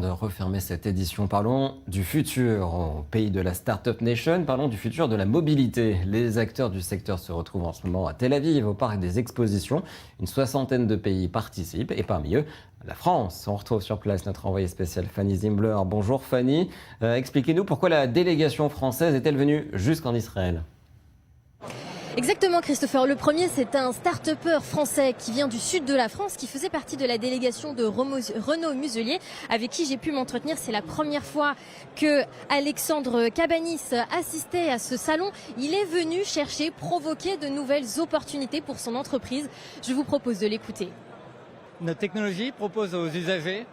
avant de refermer cette édition, parlons du futur. Au pays de la Startup Nation, parlons du futur de la mobilité. Les acteurs du secteur se retrouvent en ce moment à Tel Aviv, au parc des expositions. Une soixantaine de pays participent et parmi eux, la France. On retrouve sur place notre envoyée spéciale Fanny Zimbler. Bonjour Fanny, expliquez-nous pourquoi la délégation française est-elle venue jusqu'en Israël ? Exactement Christopher, le premier c'est un start-upper français qui vient du sud de la France, qui faisait partie de la délégation de Renaud Muselier, avec qui j'ai pu m'entretenir. C'est la première fois que Alexandre Cabanis assistait à ce salon. Il est venu chercher, provoquer de nouvelles opportunités pour son entreprise. Je vous propose de l'écouter. Notre technologie propose aux usagers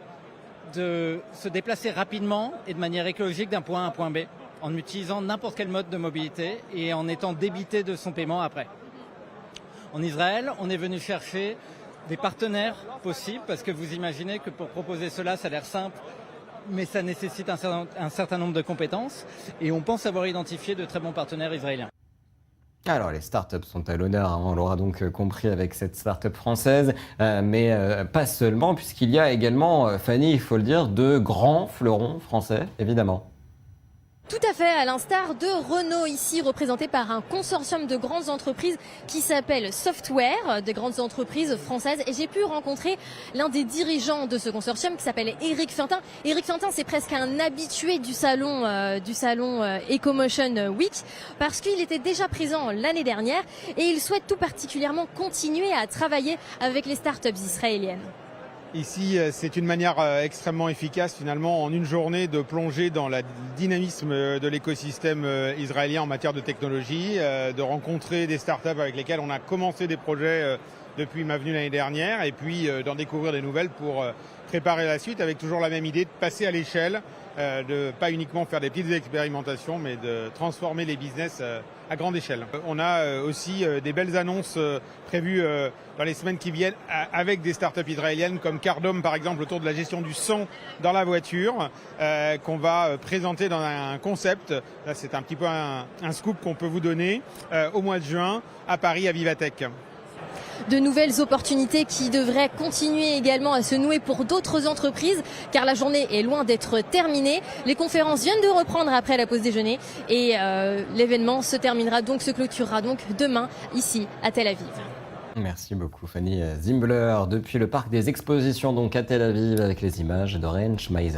de se déplacer rapidement et de manière écologique d'un point A à un point B, en utilisant n'importe quel mode de mobilité et en étant débité de son paiement après. En Israël, on est venu chercher des partenaires possibles, parce que vous imaginez que pour proposer cela, ça a l'air simple, mais ça nécessite un certain nombre de compétences, et on pense avoir identifié de très bons partenaires israéliens. Alors les startups sont à l'honneur, on l'aura donc compris avec cette startup française, mais pas seulement, puisqu'il y a également, Fanny, il faut le dire, de grands fleurons français, évidemment. Tout à fait, à l'instar de Renault, ici représenté par un consortium de grandes entreprises qui s'appelle Software, des grandes entreprises françaises. Et j'ai pu rencontrer l'un des dirigeants de ce consortium qui s'appelle Éric Fintin. Éric Fintin, c'est presque un habitué du salon EcoMotion Week, parce qu'il était déjà présent l'année dernière et il souhaite tout particulièrement continuer à travailler avec les startups israéliennes. Ici, c'est une manière extrêmement efficace finalement en une journée de plonger dans le dynamisme de l'écosystème israélien en matière de technologie, de rencontrer des startups avec lesquelles on a commencé des projets depuis ma venue l'année dernière et puis d'en découvrir des nouvelles pour préparer la suite avec toujours la même idée de passer à l'échelle, de pas uniquement faire des petites expérimentations mais de transformer les business à grande échelle. On a aussi des belles annonces prévues dans les semaines qui viennent avec des startups israéliennes comme Cardom par exemple autour de la gestion du sang dans la voiture qu'on va présenter dans un concept. Là c'est un petit peu un scoop qu'on peut vous donner au mois de juin à Paris à Vivatech. De nouvelles opportunités qui devraient continuer également à se nouer pour d'autres entreprises, car la journée est loin d'être terminée. Les conférences viennent de reprendre après la pause déjeuner et l'événement se clôturera donc demain ici à Tel Aviv. Merci beaucoup Fanny Zimbler, depuis le parc des expositions donc à Tel Aviv avec les images d'Oren Schmeiser.